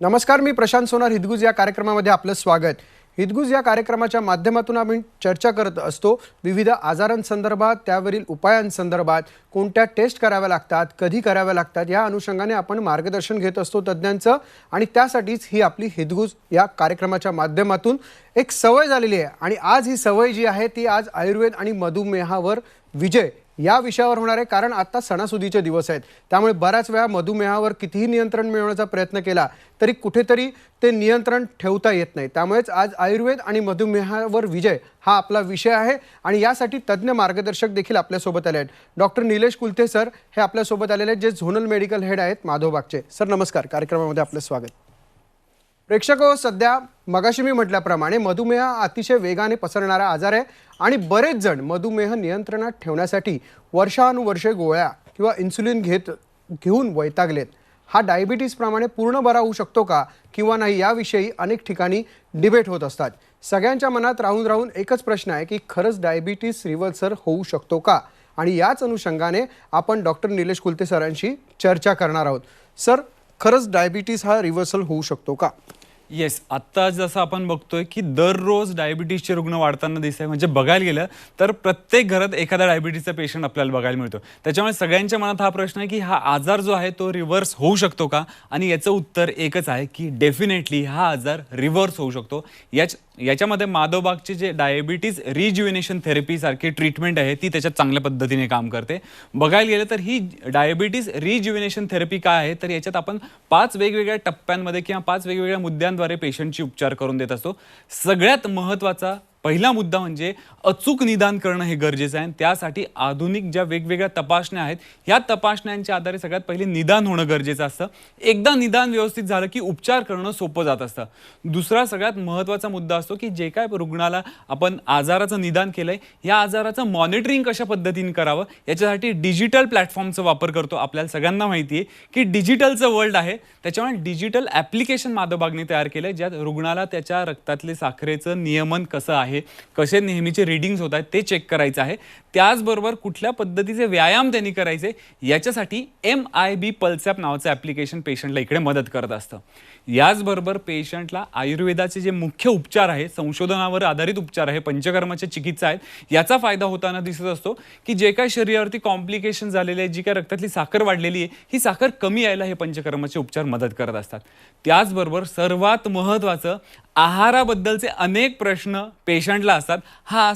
नमस्कार, मी प्रशांत सोनार. हितगुज या कार्यक्रमामध्ये आपलं स्वागत. हितगुज या कार्यक्रमाच्या माध्यमातून आपण चर्चा करत असतो विविध आजारांसंदर्भात, त्यावरील उपायांसंदर्भात, कोणत्या टेस्ट कराव्या लागतात, कधी कराव्या लागतात, या अनुषंगाने आपण मार्गदर्शन घेत असतो तज्ज्ञांचं. आणि त्यासाठीच ही आपली हितगुज या कार्यक्रमाच्या माध्यमातून एक सवय झालेली आहे. आणि आज ही सवय जी आहे ती आज आयुर्वेद आणि मधुमेहावर विजय या विषयावर होणार आहे. कारण आता सणासुदीचे दिवस आहेत, त्यामुळे बऱ्याच वेळा मधुमेहावर कितीही नियंत्रण मिळवण्याचा प्रयत्न केला तरी कुठेतरी ते नियंत्रण ठेवता येत नाही. त्यामुळेच आज आयुर्वेद आणि मधुमेहावर विजय हा आपला विषय आहे. आणि यासाठी तज्ज्ञ मार्गदर्शक देखील आपल्यासोबत आले आहेत. डॉक्टर निलेश कुलथे सर हे आपल्यासोबत आलेले आहेत, जे झोनल मेडिकल हेड आहेत माधवबागचे. सर नमस्कार, कार्यक्रमामध्ये आपलं स्वागत. प्रेक्षक, सध्या मगाशी मी म्हटल्याप्रमाणे मधुमेह अतिशय वेगाने पसरणारा आजार आहे आणि बरेच जण मधुमेह नियंत्रणात ठेवण्यासाठी वर्षानुवर्षे गोळ्या किंवा इन्सुलिन घेऊन वैतागलेत. हा डायबिटीज प्रमाणे पूर्ण बरा होऊ शकतो का किंवा नाही, याविषयी अनेक ठिकाणी डिबेट होत असतात. सगळ्यांच्या मनात राहून राहून एकच प्रश्न आहे की खरंच डायबिटीज रिव्हर्सल होऊ शकतो का? आणि याच अनुषंगाने आपण डॉक्टर निलेश कुलथे सरांशी चर्चा करणार आहोत. सर, खरंच डायबिटीज हा रिव्हर्सल होऊ शकतो का? येस, आत्ता जसं आपण बघतोय की दररोज डायबिटीजचे रुग्ण वाढताना दिसत आहे. म्हणजे बघायला गेलं तर प्रत्येक घरात एखादा डायबिटीजचा पेशंट आपल्याला बघायला मिळतो. त्याच्यामुळे सगळ्यांच्या मनात हा प्रश्न आहे की हा आजार जो आहे तो रिव्हर्स होऊ शकतो का? आणि याचं उत्तर एकच आहे की डेफिनेटली हा आजार रिव्हर्स होऊ शकतो. याच्यामध्ये माधवबागचे जे डायबिटीज रिज्युविनेशन थेरपी सारखी ट्रीटमेंट आहे ती त्याच्यात चांगल्या पद्धतीने काम करते. बघायला गेलं तर ही डायबिटीज रिज्युविनेशन थेरपी काय आहे, तर याच्यात आपण 5 वेगवेगळ्या टप्प्यांमध्ये किंवा 5 वेगवेगळ्या मुद्द्यांद्वारे पेशंटची उपचार करून देत असतो. सगळ्यात महत्त्वाचा पहिला मुद्दा म्हणजे अचूक निदान करणं हे गरजेचं आहे. त्यासाठी आधुनिक ज्या वेगवेगळ्या तपासण्या आहेत, ह्या तपासण्यांच्या आधारे सगळ्यात पहिले निदान होणं गरजेचं असतं. एकदा निदान व्यवस्थित झालं की उपचार करणं सोपं जात असतं. दुसरा सगळ्यात महत्त्वाचा मुद्दा असतो की जे काय रुग्णाला आपण आजाराचं निदान केलंय, या आजाराचं मॉनिटरिंग कशा पद्धतीने करावं, याच्यासाठी डिजिटल प्लॅटफॉर्मचा वापर करतो. आपल्याला सगळ्यांना माहिती आहे की डिजिटलचं वर्ल्ड आहे, त्याच्यामुळे डिजिटल ॲप्लिकेशन माधवबागने तयार केलं आहे, ज्यात रुग्णाला त्याच्या रक्तातले साखरेचं नियमन कसं आहे, कसे नेहमीचे रीडिंग्स होत आहेत ते चेक करायचं आहे. त्याचबरोबर कुठल्या पद्धतीचे व्यायाम त्यांनी करायचे याच्यासाठी MIB पल्स ॲप नावाचं ॲप्लिकेशन पेशंटला इकडे मदत करत असतं. याचबरोबर पेशंटला आयुर्वेदाचे जे मुख्य उपचार आहे, संशोधनावर आधारित उपचार आहे, पंचकर्माच्या चिकित्सा आहेत, याचा फायदा होताना दिसत असतो. की जे काय शरीरावरती कॉम्प्लिकेशन झालेले आहेत, जी काय रक्तातली साखर वाढलेली आहे, ही साखर कमी यायला हे पंचकर्माचे उपचार मदत करत असतात. त्याचबरोबर सर्वात महत्त्वाचं, आहाराबद्दलचे अनेक प्रश्न पेशंटला असतात. हा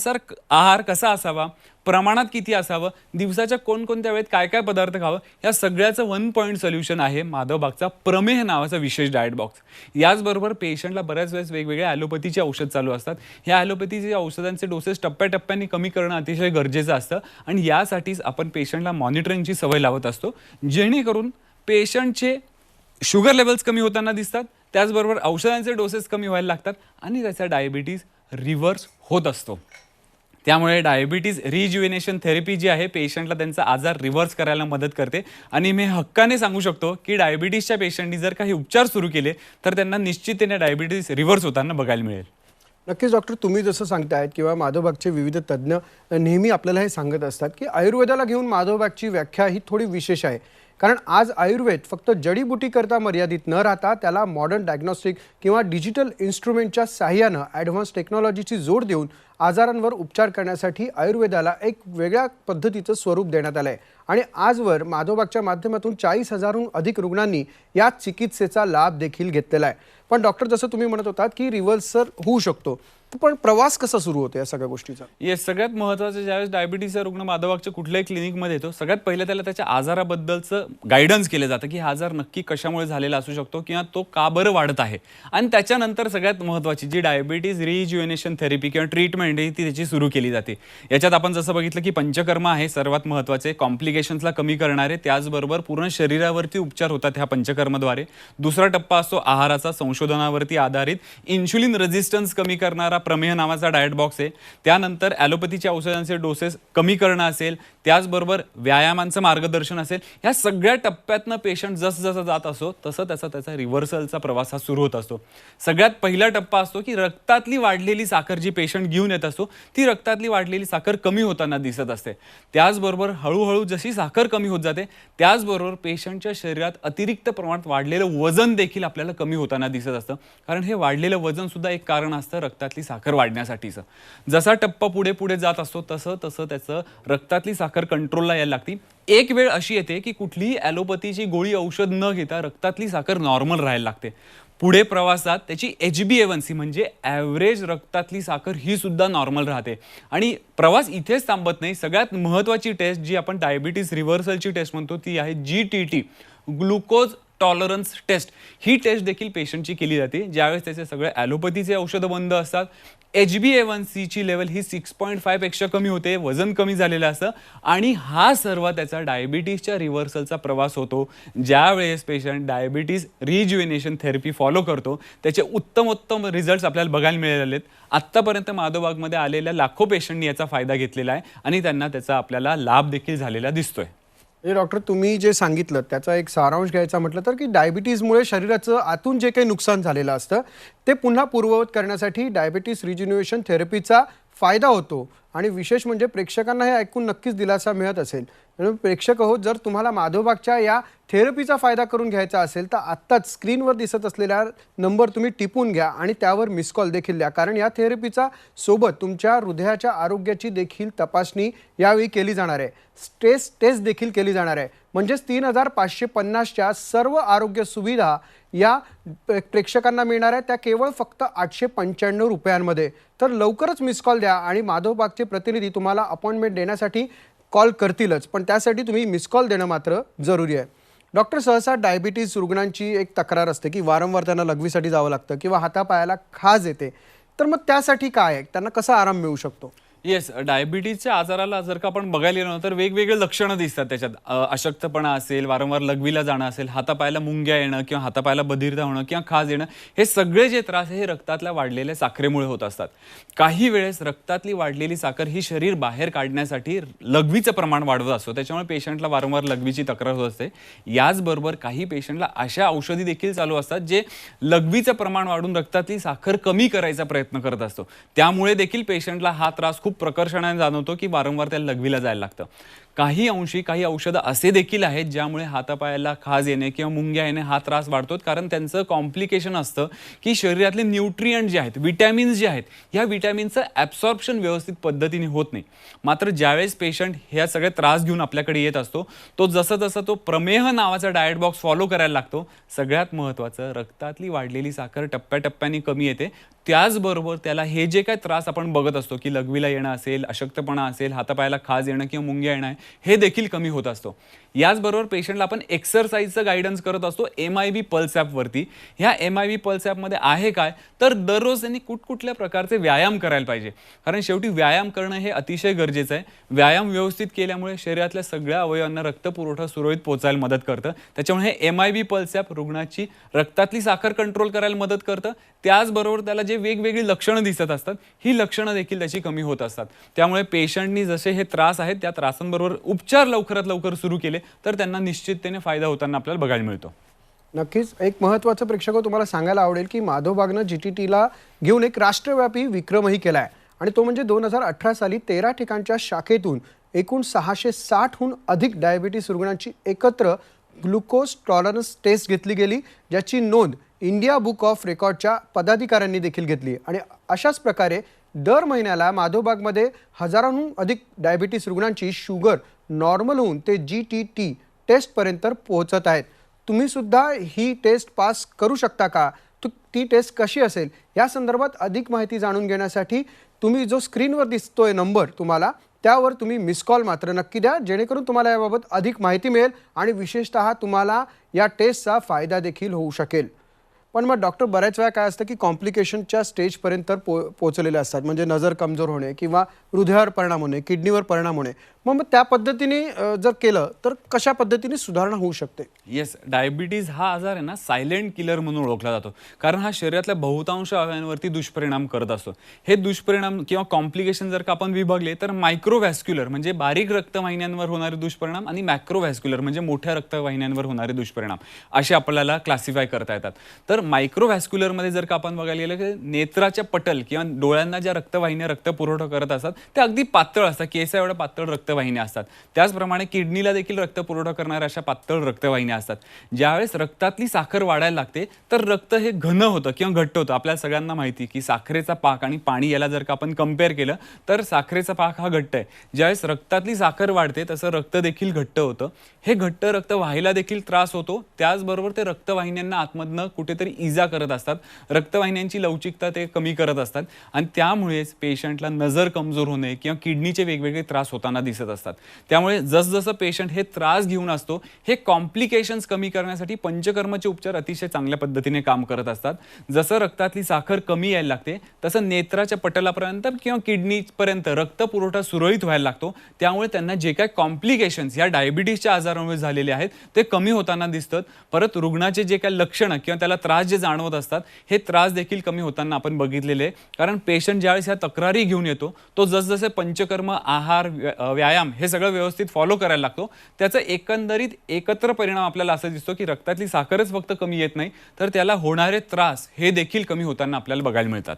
आहार कसा असावा, प्रमाणात किती असावं, दिवसाच्या कोणकोणत्या वेळेत काय काय पदार्थ खावं, या सगळ्याचं 1 पॉईंट सोल्युशन आहे माधवबागचा प्रमेह नावाचा विशेष डाएट बॉक्स. याचबरोबर पेशंटला बऱ्याच वेळेस वेगवेगळ्या ॲलोपॅथीचे औषध चालू असतात. ह्या ॲलोपॅथीचे औषधांचे डोसेस टप्प्याटप्प्याने कमी करणं अतिशय गरजेचं असतं. आणि यासाठीच आपण पेशंटला मॉनिटरिंगची सवय लावत असतो, जेणेकरून पेशंटचे शुगर लेवल्स कमी होताना दिसतात, त्याचबरोबर औषधांचे डोसेस कमी व्हायला लागतात आणि त्याचा डायबिटीज रिव्हर्स होत असतो. त्यामुळे डायबिटीज रिज्युविनेशन थेरपी जी आहे पेशंटला त्यांचा आजार रिव्हर्स करायला मदत करते. आणि मी हक्काने सांगू शकतो की डायबिटीजच्या पेशंटनी जर काही उपचार सुरू केले तर त्यांना निश्चितपणे डायबिटीज रिव्हर्स होताना बघायला मिळेल. नक्कीच डॉक्टर, तुम्ही जसं सांगतायत किंवा माधवबागचे विविध तज्ज्ञ नेहमी आपल्याला हे सांगत असतात की आयुर्वेदाला घेऊन माधवबागची व्याख्या ही थोडी विशेष आहे. कारण आज आयुर्वेद फक्त जडीबुटी करता मर्यादित न राहता त्याला मॉडर्न डायग्नॉस्टिक किंवा डिजिटल इन्स्ट्रुमेंटच्या साहाय्यानं ॲडव्हान्स टेक्नॉलॉजीची जोड देऊन आजारांवर उपचार करण्यासाठी आयुर्वेदाला एक वेगळ्या पद्धतीचं स्वरूप देण्यात आलं आहे. आणि आजवर माधवबागच्या माध्यमातून 40,000हून अधिक रुग्णांनी या चिकित्सेचा लाभ देखील घेतलेला आहे. पण डॉक्टर, जसं तुम्ही म्हणत होतात की रिव्हर्सल होऊ शकतो, पण प्रवास कसा सुरू होतो या सगळ्या गोष्टीचा? येस, सगळ्यात महत्त्वाचं, ज्यावेळेस डायबिटीसचा रुग्ण माधवबागच्या कुठल्याही क्लिनिकमध्ये येतो, सगळ्यात पहिलं त्याला त्याच्या आजाराबद्दलचं गायडन्स केलं जातं की हा आजार नक्की कशामुळे झालेला असू शकतो किंवा तो का बरं वाढत आहे. आणि त्याच्यानंतर सगळ्यात महत्त्वाची जी डायबिटीज रिज्युविनेशन थेरपी किंवा ट्रीटमेंट आहे ती त्याची सुरू केली जाते. याच्यात आपण जसं बघितलं की पंचकर्म आहे सर्वात महत्त्वाचे, कॉम्प्लिकेशन्सला कमी करणारे, त्याचबरोबर पूर्ण शरीरावरती उपचार होतात ह्या पंचकर्मद्वारे. दुसरा टप्पा असतो आहाराचा, संशोधनावरती आधारित इन्शुलिन रेझिस्टन्स कमी करणारा प्रमेह नावाचा डाएट बॉक्स आहे. त्यानंतर ॲलोपॅथीच्या औषधांचे डोसेस कमी करणं असेल, त्याचबरोबर व्यायामांचं मार्गदर्शन असेल. ह्या सगळ्या टप्प्यातनं पेशंट जसं जात असतो तसं त्याचा रिव्हर्सलचा प्रवास हा सुरू होत असतो. सगळ्यात पहिला टप्पा असतो की रक्तातली वाढलेली साखर जी पेशंट घेऊन येत असतो ती रक्तातली वाढलेली साखर कमी होताना दिसत असते. त्याचबरोबर हळूहळू जशी साखर कमी होत जाते त्याचबरोबर पेशंटच्या शरीरात अतिरिक्त प्रमाणात वाढलेलं वजन देखील आपल्याला कमी होताना दिसत असतं. कारण हे वाढलेलं वजन सुद्धा एक कारण असतं रक्तातली साखर वाढण्यासाठीचं. जसा टप्पा पुढे पुढे जात असतो तसं तसं त्याचं रक्तातली साखर कंट्रोलला यायला लागते. एक वेळ अशी येते की कुठलीही ॲलोपॅथीची गोळी औषध न घेता रक्तातली साखर नॉर्मल राहायला लागते. पुढे प्रवासात त्याची HbA1c म्हणजे ॲव्हरेज रक्तातली साखर ही सुद्धा नॉर्मल राहते. आणि प्रवास इथेच थांबत नाही. सगळ्यात महत्त्वाची टेस्ट जी आपण डायबिटीस रिव्हर्सलची टेस्ट म्हणतो ती आहे GTT, ग्लुकोज टॉलरन्स टेस्ट. ही टेस्ट देखील पेशंटची केली जाते ज्यावेळेस त्याचे सगळे ॲलोपॅथीचे औषधं बंद असतात. HbA1c ची लेवल ही 6.5 पेक्षा कमी होते, वजन कमी झालेलं असतं आणि हा सर्व त्याचा डायबिटीसच्या रिव्हर्सलचा प्रवास होतो. ज्यावेळेस पेशंट डायबिटीस रिज्युएनेशन थेरपी फॉलो करतो त्याचे उत्तम रिझल्ट्स आपल्याला बघायला मिळालेले आहेत. आत्तापर्यंत माधवबागमध्ये आलेल्या लाखो पेशंटनी याचा फायदा घेतलेला आहे आणि त्यांना त्याचा आपल्याला लाभ देखील झालेला दिसतोय. डॉक्टर, तुम्ही जे सांगितलं त्याचा एक सारांश घ्यायचा म्हटलं तर की डायबिटीजमुळे शरीराचं आतून जे काही नुकसान झालेलं असतं ते पुन्हा पूर्ववत करण्यासाठी डायबिटीस रिज्युनेशन थेरपीचा फायदा होतो. आणि विशेष म्हणजे प्रेक्षकांना हे ऐकून नक्कीच दिलासा मिळत असेल. म्हणून प्रेक्षक हो, जर तुम्हाला माधवबागच्या या थेरपीचा फायदा करून घ्यायचा असेल तर आत्ताच स्क्रीनवर दिसत असलेला नंबर तुम्ही टिपून घ्या आणि त्यावर मिस कॉल देखील द्या. कारण या थेरपीचा सोबत तुमच्या हृदयाच्या आरोग्याची देखील तपासणी यावेळी केली जाणार आहे. स्ट्रेस टेस्ट देखील केली जाणार आहे. म्हणजेच 3,550च्या सर्व आरोग्य सुविधा या प्रेक्षकांना मिळणार आहे त्या केवळ फक्त 895 रुपयांमध्ये. तर लवकरच मिस कॉल द्या आणि माधवबागचे प्रतिनिधी तुम्हाला अपॉइंटमेंट देण्यासाठी कॉल करतीलच, पण त्यासाठी तुम्ही मिस कॉल देणं मात्र जरुरी आहे. डॉक्टर, सहसा डायबिटीज रुग्णांची एक तक्रार असते की वारंवार त्यांना लघवीसाठी जावं लागतं किंवा हातापायाला खाज येते. तर मग त्यासाठी काय आहे, त्यांना कसा आराम मिळू शकतो? येस, डायबिटीजच्या आजाराला जर का आपण बघायला गेलो तर वेगवेगळे लक्षणं दिसतात त्याच्यात. अशक्तपणा असेल, वारंवार लघवीला जाणं असेल, हातापायाला मुंग्या येणं किंवा हातापायाला बधिरता होणं किंवा खाज येणं, हे सगळे जे त्रास हे रक्तातल्या वाढलेल्या साखरेमुळे होत असतात. काही वेळेस रक्तातली वाढलेली साखर ही शरीर बाहेर काढण्यासाठी लघवीचं प्रमाण वाढवत असतो. त्याच्यामुळे पेशंटला वारंवार लघवीची तक्रार होत असते. याचबरोबर काही पेशंटला अशा औषधी देखील चालू असतात जे लघवीचं प्रमाण वाढून रक्तातली साखर कमी करायचा प्रयत्न करत असतो. त्यामुळे देखील पेशंटला हा त्रास खूप प्रकर्षाने जाणवतो की वारंवार त्याला लघवीला जायला लागतं. काही अंशी काही औषधं असे देखील आहेत ज्यामुळे हातापायाला खाज येणे किंवा मुंग्या येणे हा त्रास वाढतो. कारण त्यांचं कॉम्प्लिकेशन असतं की शरीरातले न्यूट्रियंट जे आहेत, विटॅमिन्स जे आहेत, ह्या विटॅमिनचं ॲब्सॉर्प्शन व्यवस्थित पद्धतीने होत नाही. मात्र ज्यावेळेस पेशंट ह्या सगळे त्रास घेऊन आपल्याकडे येत असतो तो जसं तो प्रमेह नावाचा डाएट बॉक्स फॉलो करायला लागतो. सगळ्यात महत्त्वाचं, रक्तातली वाढलेली साखर टप्प्याटप्प्याने कमी येते. त्याचबरोबर त्याला हे जे काय त्रास आपण बघत असतो की लघवीला येणं असेल, अशक्तपणा असेल, हातापायाला खाज येणं किंवा मुंग्या येणं आहे, हे देखील कमी होत असतो. याचबरोबर पेशंटला आपण एक्सरसाइजचं गायडन्स करत असतो MIB पल्स ॲपवरती. ह्या MIB पल्स ॲपमध्ये आहे काय तर दररोज त्यांनी कुठकुठल्या प्रकारचे व्यायाम करायला पाहिजे. कारण शेवटी व्यायाम करणं हे अतिशय गरजेचं आहे. व्यायाम व्यवस्थित केल्यामुळे शरीरातल्या सगळ्या अवयवांना रक्तपुरवठा सुरळीत पोचायला मदत करतं. त्याच्यामुळे हे MIB पल्स ॲप रुग्णाची रक्तातली साखर कंट्रोल करायला मदत करतं. त्याचबरोबर त्याला जे वेगवेगळी लक्षणं दिसत असतात ही लक्षणं देखील त्याची कमी होत असतात. त्यामुळे पेशंटनी जसे हे त्रास आहेत त्या त्रासांबरोबर उपचार लवकरात लवकर सुरू केले तर त्यांना निश्चिततेने फायदा होताना आपल्याला बघायला मिळतो. नक्कीच. एक महत्त्वाचं प्रेक्षक तुम्हाला सांगायला आवडेल की माधवबागनं GTTला घेऊन एक राष्ट्रव्यापी विक्रमही केला आहे आणि तो म्हणजे 2018 साली 13 ठिकाणच्या शाखेतून एकूण 660हून अधिक डायबिटीस रुग्णांची एकत्र ग्लुकोज टॉलरन्स टेस्ट घेतली गेली, ज्याची नोंद इंडिया बुक ऑफ रेकॉर्डच्या पदाधिकाऱ्यांनी देखील घेतली. आणि अशाच प्रकारे दर महिन्याला माधवबागमध्ये हजारांहून अधिक डायबिटीस रुग्णांची शुगर नॉर्मल होऊन ते GTT टेस्टपर्यंत पोहोचत आहेत. तुम्ही सुद्धा ही टेस्ट पास करू शकता का? ती टेस्ट कशी असेल या संदर्भात अधिक माहिती जाणून घेण्यासाठी तुम्ही जो स्क्रीनवर दिसतोय नंबर तुम्हाला, त्यावर तुम्ही मिस कॉल मात्र नक्की द्या, जेणेकरून तुम्हाला याबाबत अधिक माहिती मिळेल आणि विशेषतः तुम्हाला या टेस्टचा फायदा देखील होऊ शकेल. पण मग डॉक्टर, बऱ्याच वेळा काय असतं की कॉम्प्लिकेशनच्या स्टेजपर्यंत पोहोचलेले असतात, म्हणजे नजर कमजोर होणे किंवा हृदयावर परिणाम होणे, किडनीवर परिणाम होणे. मग त्या पद्धतीने जर केलं तर कशा पद्धतीने सुधारणा होऊ शकते? येस, डायबिटीज हा आजार आहे ना सायलेंट किलर म्हणून ओळखला जातो. कारण हा शरीरातल्या बहुतांश अवयवांवरती दुष्परिणाम करत असतो. हे दुष्परिणाम किंवा कॉम्प्लिकेशन जर का आपण विभागले तर मायक्रोव्हॅस्क्युलर म्हणजे बारीक रक्तवाहिन्यांवर होणारे दुष्परिणाम आणि मॅक्रोव्हॅस्क्युलर म्हणजे मोठ्या रक्तवाहिन्यांवर होणारे दुष्परिणाम असे आपल्याला क्लासिफाय करता येतात. तर मायक्रोव्हॅस्क्युलरमध्ये जर का आपण बघायला गेलं की नेत्राच्या पटल किंवा डोळ्यांना ज्या रक्तवाहिन्या रक्तपुरवठा करत असतात त्या अगदी पातळ असतात, केसा एवढ्या पातळ रक्तवाहिन्या असतात. त्याचप्रमाणे किडनीला देखील रक्तपुरवठा करणाऱ्या अशा पातळ रक्तवाहिन्या असतात. ज्यावेळेस रक्तातली साखर वाढायला लागते तर रक्त हे घन होतं किंवा घट्ट होतं. आपल्याला सगळ्यांना माहिती की साखरेचा पाक आणि पाणी याला जर का आपण कम्पेअर केलं तर साखरेचा पाक हा घट्ट आहे. ज्यावेळेस रक्तातली साखर वाढते तसं रक्त देखील घट्ट होतं. हे घट्ट रक्त व्हायला देखील त्रास होतो. त्याचबरोबर ते रक्तवाहिन्यांना आतमधनं कुठेतरी इजा करत असतात. रक्तवाहिन्यांची लवचिकता ते कमी करत असतात आणि त्यामुळेच पेशंटला नजर कमजोर होणे किंवा किडनीचे वेगवेगळे त्रास होताना दिसत असतात. त्यामुळे जसजसं पेशंट हे त्रास घेऊन असतो हे कॉम्प्लिकेशन्स कमी करण्यासाठी पंचकर्मचे उपचार अतिशय चांगल्या पद्धतीने काम करत असतात. जसं रक्तातली साखर कमी यायला लागते तसं नेत्राच्या पटलापर्यंत किंवा किडनीपर्यंत रक्त पुरवठा सुरळीत व्हायला लागतो. त्यामुळे त्यांना जे काही कॉम्प्लिकेशन्स या डायबिटीसच्या आजारामुळे झालेले आहेत ते कमी होताना दिसतात. परत रुग्णाचे जे काही लक्षणं किंवा त्याला त्रास जे जाणवत असतात हे त्रास देखील कमी होताना आपण बघितलेले आहे. कारण पेशंट ज्यावेळेस ह्या तक्रारी घेऊन येतो तो जसजसे पंचकर्म, आहार, व्यायाम हे सगळं व्यवस्थित फॉलो करायला लागतो त्याचा एकंदरीत एकत्र परिणाम आपल्याला असं दिसतो की रक्तातली साखरच फक्त कमी येत नाही तर त्याला होणारे त्रास हे देखील कमी होताना आपल्याला बघायला मिळतात.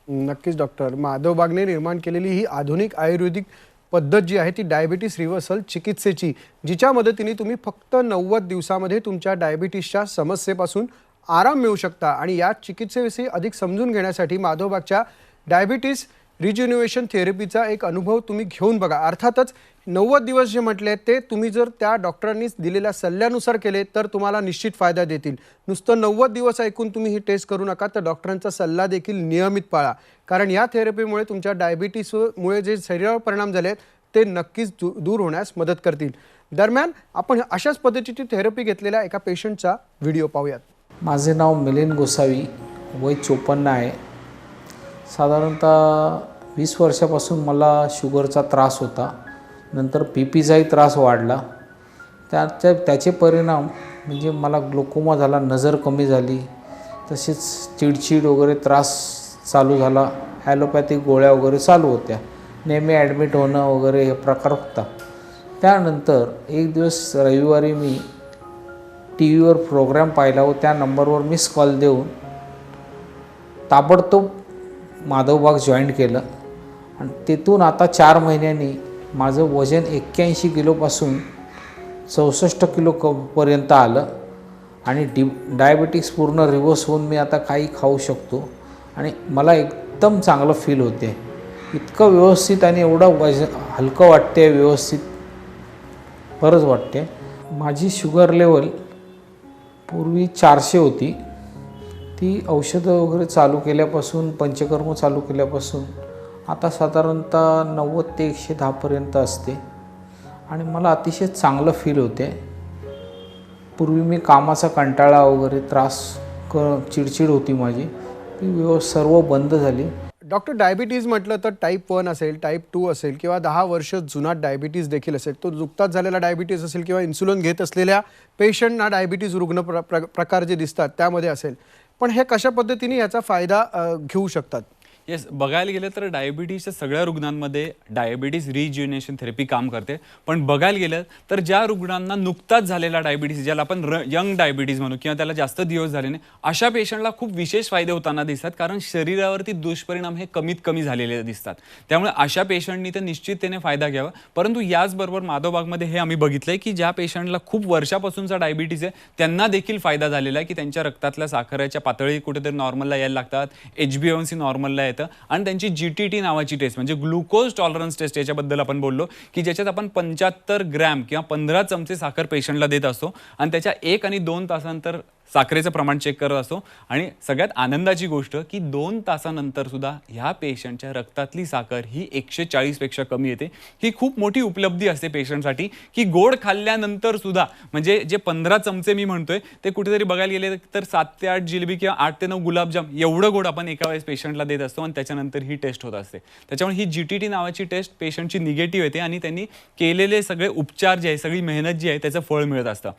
नक्कीच डॉक्टर. माधव बागने निर्माण केलेली ही आधुनिक आयुर्वेदिक पद्धत जी आहे ती डायबिटीस रिव्हर्सल चिकित्सेची, जिच्या मदतीने तुम्ही फक्त 90 दिवसामध्ये तुमच्या डायबिटीसच्या समस्येपासून आराम मिळू शकता. आणि या चिकित्सेविषयी अधिक समजून घेण्यासाठी माधव बागच्या डायबिटीस रिज्युनिवेशन थेरपीचा एक अनुभव तुम्ही घेऊन बघा. अर्थातच 90 दिवस जे म्हटले ते तुम्ही जर त्या डॉक्टरांनी दिलेल्या सल्ल्यानुसार केले तर तुम्हाला निश्चित फायदा देतील. नुसतं 90 दिवस ऐकून तुम्ही ही टेस्ट करू नका, तर डॉक्टरांचा सल्ला देखील नियमित पाळा. कारण या थेरपीमुळे तुमच्या डायबिटीसमुळे जे शरीरावर परिणाम झाले ते नक्कीच दूर होण्यास मदत करतील. दरम्यान आपण अशाच पद्धतीची थेरपी घेतलेल्या एका पेशंटचा व्हिडिओ पाहूयात. माझे नाव मिलिंद गोसावी, वय 54 आहे. साधारणतः 20 वर्षापासून मला शुगरचा त्रास होता. नंतर पीचाही त्रास वाढला. त्याचे परिणाम म्हणजे मला ग्लुकोमा झाला, नजर कमी झाली, तसेच चिडचिड वगैरे त्रास चालू झाला. ॲलोपॅथिक गोळ्या वगैरे चालू होत्या. नेहमी ॲडमिट होणं वगैरे हे प्रकार होता. त्यानंतर एक दिवस रविवारी मी टी व्हीवर प्रोग्राम पाहिला व त्या नंबरवर मिस कॉल देऊन ताबडतोब माधवबाग जॉईन केलं. आणि तिथून आता 4 महिन्यांनी माझं वजन 81 किलोपासून 64 किलोपर्यंत आलं आणि डायबिटीस पूर्ण रिव्हर्स होऊन मी आता काही खाऊ शकतो आणि मला एकदम चांगलं फील होते. इतकं व्यवस्थित आणि एवढं हलकं वाटते, व्यवस्थित बरंच वाटते. माझी शुगर लेवल पूर्वी 400 होती. ती औषधं वगैरे चालू केल्यापासून, पंचकर्म चालू केल्यापासून आता साधारणतः 90 ते 110 पर्यंत असते आणि मला अतिशय चांगलं फील होते. पूर्वी मी कामाचा कंटाळा वगैरे त्रास चिडचिड होती माझी, ती सर्व बंद झाली. डॉक्टर, डायबिटीज म्हटलं तर टाईप 1 असेल, टाईप 2 असेल किंवा 10 वर्ष जुना डायबिटीज देखील असेल, तो नुकताच झालेला डायबिटीज असेल किंवा इन्सुलिन घेत असलेल्या पेशंटना डायबिटीज रुग्ण प्रकार जे दिसतात त्यामध्ये असेल. पण हे कशा पद्धतीने याचा फायदा घेऊ शकतात? येस, बघायला गेलं तर डायबिटीसच्या सगळ्या रुग्णांमध्ये डायबिटीस रिज्युनेशन थेरपी काम करते. पण बघायला गेलं तर ज्या रुग्णांना नुकताच झालेला डायबिटीस, ज्याला आपण यंग डायबिटीस म्हणू किंवा त्याला जास्त दिवस झाले नाही, अशा पेशंटला खूप विशेष फायदे होताना दिसतात. कारण शरीरावरती दुष्परिणाम हे कमीत कमी झालेले दिसतात. त्यामुळे अशा पेशंटनी तर निश्चिततेने फायदा घ्यावा. परंतु याचबरोबर माधवबागमध्ये हे आम्ही बघितलंय की ज्या पेशंटला खूप वर्षापासूनचा डायबिटीस आहे त्यांना देखील फायदा झालेला आहे की त्यांच्या रक्तातल्या साखरेच्या पातळी कुठेतरी नॉर्मलला यायला लागतात, HbA1c नॉर्मलला येतं आणि त्यांची GTT नावाची टेस्ट म्हणजे ग्लुकोज टॉलरन्स टेस्ट, याच्याबद्दल आपण बोललो की ज्याच्यात आपण 75 ग्रॅम किंवा 15 चमचे साखर पेशंटला देत असतो आणि त्याच्या 1 आणि 2 तासानंतर साखरेचं प्रमाण चेक करत असतो. आणि सगळ्यात आनंदाची गोष्ट की 2 तासानंतर सुद्धा ह्या पेशंटच्या रक्तातली साखर ही 140 पेक्षा कमी येते. ही खूप मोठी उपलब्धी असते पेशंटसाठी की गोड खाल्ल्यानंतर सुद्धा, म्हणजे जे 15 चमचे मी म्हणतोय ते कुठेतरी बघायला गेले तर 7 ते 8 जिलेबी किंवा 8 ते 9 गुलाबजाम एवढं गोड आपण एका वेळेस पेशंटला देत असतो आणि त्याच्यानंतर ही टेस्ट होत असते. त्याच्यामुळे ही GTT नावाची टेस्ट पेशंटची निगेटिव्ह येते आणि त्यांनी केलेले सगळे उपचार जे आहे, सगळी मेहनत जी आहे त्याचं फळ मिळत असतं.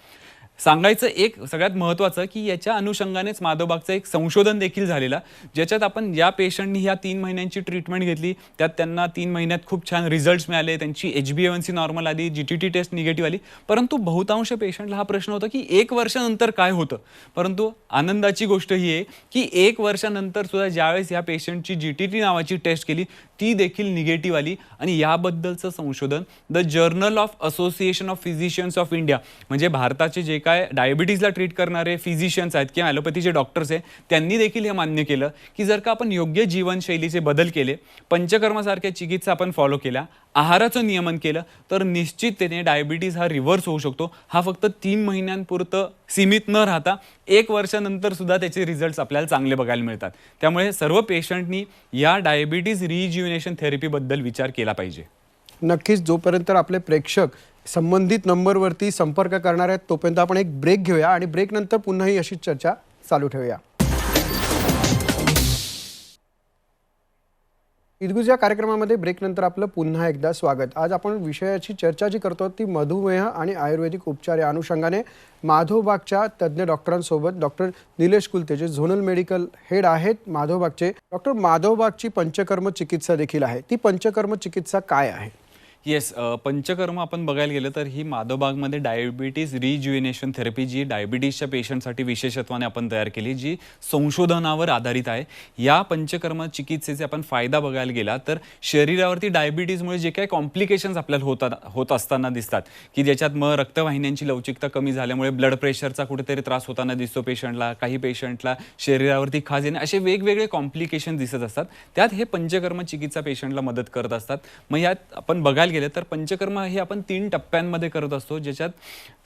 सांगायचं एक सगळ्यात महत्त्वाचं की याच्या अनुषंगानेच माधवबागचं एक संशोधन देखील झालेलं, ज्याच्यात आपण या पेशंटनी ह्या 3 महिन्यांची ट्रीटमेंट घेतली, त्यात त्यांना 3 महिन्यात खूप छान रिझल्ट्स मिळाले, त्यांची HbA1c नॉर्मल आली, GTT टेस्ट निगेटिव्ह आली. परंतु बहुतांश पेशंटला हा प्रश्न होता की 1 वर्षानंतर काय होतं. परंतु आनंदाची गोष्ट ही आहे की 1 वर्षानंतर सुद्धा ज्यावेळेस या पेशंटची GTT नावाची टेस्ट केली ती देखील निगेटिव्ह आली. आणि याबद्दलचं संशोधन the journal of association of physicians of India, म्हणजे भारताचे जे काय डायबिटीजला ट्रीट करणारे फिजिशियन्स आहेत किंवा ॲलोपॅथीचे डॉक्टर्स आहेत, त्यांनी देखील हे मान्य केलं की जर का आपण योग्य जीवनशैलीचे बदल केले, पंचकर्मासारख्या चिकित्सा आपण फॉलो केल्या, आहाराचं नियमन केलं, तर निश्चिततेने डायबिटीज हा रिव्हर्स होऊ शकतो. हा फक्त 3 महिन्यांपुरतं सीमित न राहता 1 वर्षानंतर सुद्धा त्याचे रिझल्ट्स आपल्याला चांगले बघायला मिळतात. त्यामुळे सर्व पेशंटनी या डायबिटीज रिज्युनेशन थेरपीबद्दल विचार केला पाहिजे. नक्कीच. जोपर्यंत आपले प्रेक्षक संबंधित नंबरवरती संपर्क करणार आहेत तोपर्यंत आपण एक ब्रेक घेऊया आणि ब्रेकनंतर पुन्हा ही अशी चर्चा चालू ठेवूया. इदगुज या कार्यक्रमामध्ये ब्रेकनंतर आपलं पुन्हा एकदा स्वागत. आज आपण विषयाची चर्चा जी करतो ती मधुमेह आणि आयुर्वेदिक उपचार या अनुषंगाने माधवबागच्या तज्ज्ञ डॉक्टरांसोबत डॉक्टर निलेश कुलते जे झोनल मेडिकल हेड आहेत माधवबागचे. डॉक्टर, माधवबागची पंचकर्म चिकित्सा देखील आहे, ती पंचकर्म चिकित्सा काय आहे? येस, पंचकर्म आपण बघायला गेलं तर ही माधवबागमध्ये डायबिटीज रिज्युनेशन थेरपी जी डायबिटीजच्या पेशंटसाठी विशेषत्वाने आपण तयार केली, जी संशोधनावर आधारित आहे. या पंचकर्म चिकित्सेचे आपण फायदा बघायला गेला तर शरीरावरती डायबिटीजमुळे जे काही कॉम्प्लिकेशन्स आपल्याला होत असताना दिसतात की ज्याच्यात मग रक्तवाहिन्यांची लवचिकता कमी झाल्यामुळे ब्लड प्रेशरचा कुठेतरी त्रास होताना दिसतो पेशंटला, काही पेशंटला शरीरावरती खाज येणे, असे वेगवेगळे कॉम्प्लिकेशन दिसत असतात. त्यात हे पंचकर्म चिकित्सा पेशंटला मदत करत असतात. मग यात आपण बघायला गेलं तर पंचकर्म हे आपण 3 टप्प्यांमध्ये करत असतो, ज्याच्यात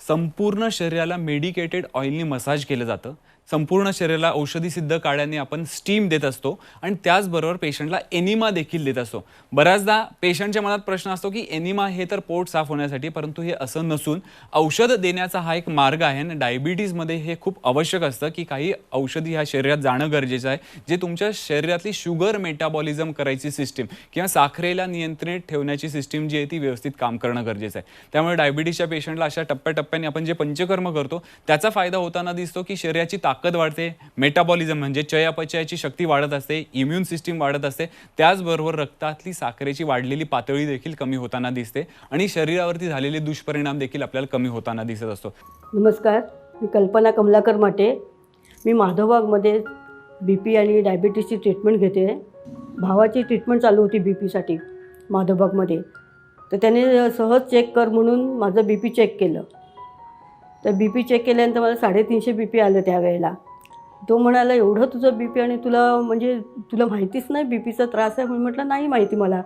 संपूर्ण शरीराला मेडिकेटेड ऑइलनी मसाज केलं जातं, संपूर्ण शरीराला औषधी सिद्ध काढ्याने आपण स्टीम देत असतो आणि त्याचबरोबर पेशंटला एनिमा देखील देत असतो. बऱ्याचदा पेशंटच्या मनात प्रश्न असतो की एनिमा हे तर पोट साफ होण्यासाठी, परंतु हे असं नसून औषध देण्याचा हा एक मार्ग आहे. आणि डायबिटीजमध्ये हे खूप आवश्यक असतं की काही औषधी ह्या शरीरात जाणं गरजेचं आहे, जे तुमच्या शरीरातली शुगर मेटाबॉलिझम करायची सिस्टीम किंवा साखरेला नियंत्रित ठेवण्याची सिस्टीम जी आहे ती व्यवस्थित काम करणं गरजेचं आहे. त्यामुळे डायबिटीजच्या पेशंटला अशा टप्प्याटप्प्याने आपण जे पंचकर्म करतो त्याचा फायदा होताना दिसतो की शरीराची ताकद वाढते, मेटाबॉलिझम म्हणजे चयापचयाची शक्ती वाढत असते, इम्युन सिस्टीम वाढत असते, त्याचबरोबर रक्तातली साखरेची वाढलेली पातळी देखील कमी होताना दिसते आणि शरीरावरती झालेले दुष्परिणाम देखील आपल्याला कमी होताना दिसत असतो. नमस्कार, मी कल्पना कमलाकर माटे. मी माधवबागमध्ये BP आणि डायबिटीसची ट्रीटमेंट घेते. भावाची ट्रीटमेंट चालू होती BPसाठी माधवबागमध्ये, तर त्याने सहज चेक कर म्हणून माझं BP चेक केलं. तर BP चेक केल्यानंतर मला 350 BP आलं त्यावेळेला. तो म्हणाला एवढं तुझं BP आणि तुला माहितीच नाही BPचा त्रास आहे. म्हणून म्हटलं नाही माहिती मला.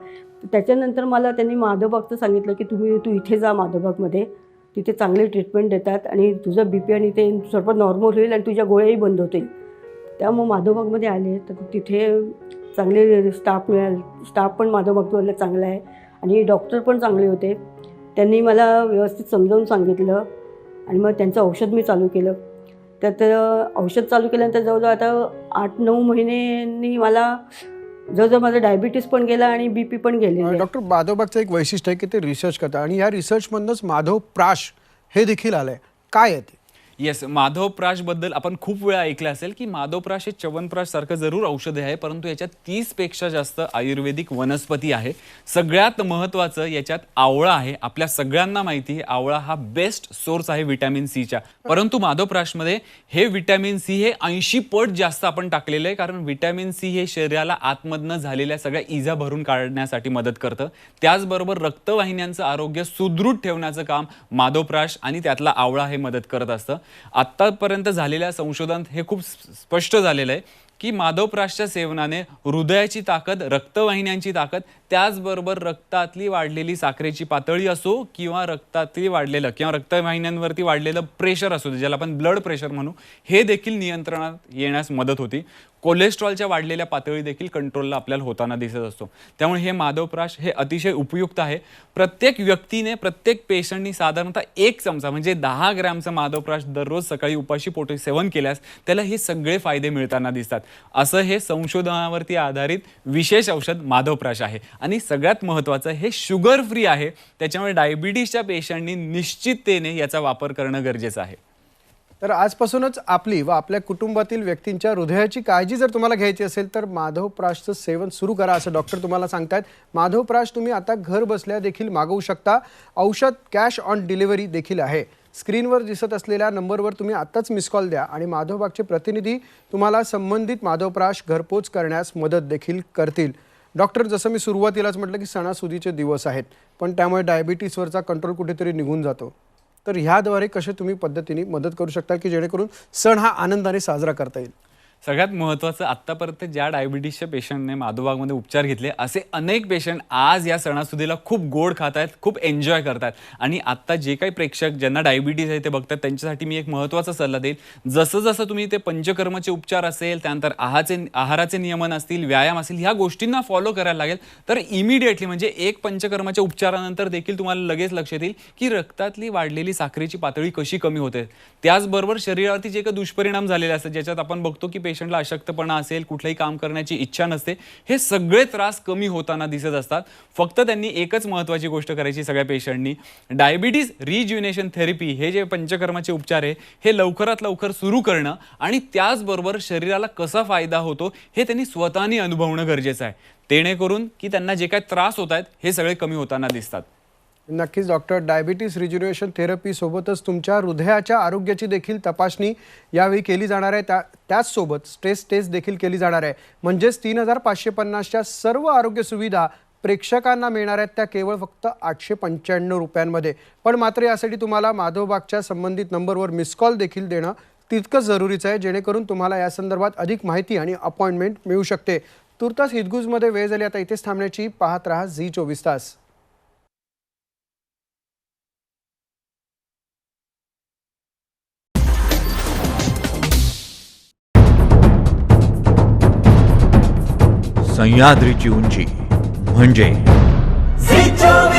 त्याच्यानंतर मला त्यांनी माधवबागचं सांगितलं की तू इथे जा माधवबागमध्ये, तिथे चांगली ट्रीटमेंट देतात आणि तुझं BP आणि ते सर्व नॉर्मल होईल आणि तुझ्या गोळ्याही बंद होतील. त्यामुळे माधवबागमध्ये आले तर तिथे चांगले स्टाफ पण माधवबागमध्ये चांगला आहे आणि डॉक्टर पण चांगले होते. त्यांनी मला व्यवस्थित समजावून सांगितलं आणि मग त्यांचं औषध मी चालू केलं. त्यात औषध चालू केल्यानंतर जवळजवळ आता 8-9 महिन्यांनी मला जवळजवळ माझं डायबिटीस पण गेला आणि BP पण गेले. डॉक्टर, माधवबागचं एक वैशिष्ट्य आहे की ते रिसर्च करतात आणि या रिसर्चमधूनच माधव प्राश हे देखील आलंय. काय आहे ते? येस, माधवप्राशबद्दल आपण खूप वेळा ऐकलं असेल की माधवप्राश हे च्यवनप्राश सारखं जरूर औषध आहे, परंतु याच्यात 30 पेक्षा जास्त आयुर्वेदिक वनस्पती आहे. सगळ्यात महत्त्वाचं याच्यात आवळा आहे. आपल्या सगळ्यांना माहिती आहे आवळा हा बेस्ट सोर्स आहे व्हिटॅमिन सीचा, परंतु माधवप्राशमध्ये हे व्हिटॅमिन सी हे 80 पट जास्त आपण टाकलेलं आहे, कारण व्हिटॅमिन सी हे शरीराला आतमधनं झालेल्या सगळ्या इजा भरून काढण्यासाठी मदत करतं. त्याचबरोबर रक्तवाहिन्यांचं आरोग्य सुदृढ ठेवण्याचं काम माधवप्राश आणि त्यातला आवळा हे मदत करत असतं. आत्तापर्यंत झालेल्या संशोधनात हे खूप स्पष्ट झालेलं आहे की माधवप्राशच्या सेवनाने हृदयाची ताकद, रक्तवाहिन्यांची ताकद, त्याचबरोबर रक्तातली वाढलेली साखरेची पातळी असो किंवा रक्तातली वाढलेलं किंवा रक्तवाहिन्यांवरती वाढलेलं प्रेशर असो, ज्याला आपण ब्लड प्रेशर म्हणू, हे देखील नियंत्रणात येण्यास मदत होती. कोलेस्ट्रॉलच्या वाढलेल्या पातळी देखील कंट्रोलला आपल्याला होताना दिसत असतो. त्यामुळे हे माधवप्राश हे अतिशय उपयुक्त आहे. प्रत्येक व्यक्तीने, प्रत्येक पेशंटनी साधारणतः 1 चमचा म्हणजे 10 ग्रॅमचा माधवप्राश दररोज सकाळी उपाशी पोटी सेवन केल्यास त्याला हे सगळे फायदे मिळताना दिसतात. असं हे संशोधनावरती आधारित विशेष औषध माधवप्राश आहे आणि सगळ्यात महत्त्वाचं हे शुगर फ्री आहे. त्याच्यामुळे डायबिटीसच्या पेशंटनी निश्चिततेने याचा वापर करणं गरजेचं आहे. तर आजपासूनच आपली व आपल्या कुटुंबातील व्यक्तींच्या हृदयाची काळजी जर तुम्हाला घ्यायची असेल तर माधवप्राशचं सेवन सुरू करा असं डॉक्टर तुम्हाला सांगतायत. माधवप्राश तुम्ही आता घर बसल्या देखील मागवू शकता. औषध कॅश ऑन डिलिव्हरी देखील आहे. स्क्रीनवर दिसत असलेल्या नंबरवर तुम्ही आत्ताच मिस कॉल द्या आणि माधवबागचे प्रतिनिधी तुम्हाला संबंधित माधवप्राश घरपोच करण्यास मदत देखील करतील. डॉक्टर, जसं मी सुरुवातीलाच म्हटलं की सणासुदीचे दिवस आहेत, पण त्यामुळे डायबिटीसवरचा कंट्रोल कुठेतरी निघून जातो. तर ह्याद्वारे कशा तुम्ही पद्धतीने मदत करू शकता की जेणेकरून सण हा आनंदाने साजरा करता येईल? सगळ्यात महत्त्वाचं, आत्तापर्यंत ज्या डायबिटीसच्या पेशंटने माधवबागमध्ये उपचार घेतले असे अनेक पेशंट आज या सणासुदीला खूप गोड खात आहेत, खूप एन्जॉय करतात. आणि आत्ता जे काही प्रेक्षक ज्यांना डायबिटीस आहे ते बघतात त्यांच्यासाठी मी एक महत्त्वाचा सल्ला देईल. जसं जसं तुम्ही ते पंचकर्माचे उपचार असेल, त्यानंतर आहाराचे नियमन असतील, व्यायाम असतील, ह्या गोष्टींना फॉलो करायला लागेल तर इमिडिएटली म्हणजे एक पंचकर्माच्या उपचारानंतर देखील तुम्हाला लगेच लक्षात येईल की रक्तातली वाढलेली साखरेची पातळी कशी कमी होते. त्याचबरोबर शरीरावरती जे काही दुष्परिणाम झालेले असतात, ज्याच्यात आपण बघतो की पेशंटला अशक्तपणा असेल, कुठलंही काम करण्याची इच्छा नसते, हे सगळे त्रास कमी होताना दिसत असतात. फक्त त्यांनी एकच महत्त्वाची गोष्ट करायची सगळ्या पेशंटनी, डायबिटीज रिज्युनेशन थेरपी हे जे पंचकर्माचे उपचार आहे हे लवकरात लवकर सुरू करणं आणि त्याचबरोबर शरीराला कसा फायदा होतो हे त्यांनी स्वतःनी अनुभवणं गरजेचं आहे, जेणेकरून की त्यांना जे काही त्रास होत आहेत हे सगळे कमी होताना दिसतात. नक्कीच डॉक्टर, डायबिटीस रिज्युनेशन थेरपी सोबतच तुमच्या हृदयाच्या आरोग्याची देखील तपासणी यावेळी केली जाणार आहे. त्याचसोबत स्ट्रेस टेस्ट देखील केली जाणार आहे. म्हणजेच 3,550च्या सर्व आरोग्य सुविधा प्रेक्षकांना मिळणार आहेत, त्या केवळ फक्त 895 रुपयांमध्ये. पण मात्र यासाठी तुम्हाला माधवबागच्या संबंधित नंबरवर मिस कॉल देखील देणं तितकंच जरुरीचं आहे, जेणेकरून तुम्हाला या संदर्भात अधिक माहिती आणि अपॉइंटमेंट मिळू शकते. तुर्तास हितगुजमध्ये वेळ झाली आता इथेच थांबण्याची. पाहत रहा झी 24 तास. सह्याद्रीची उंची म्हणजे झी 24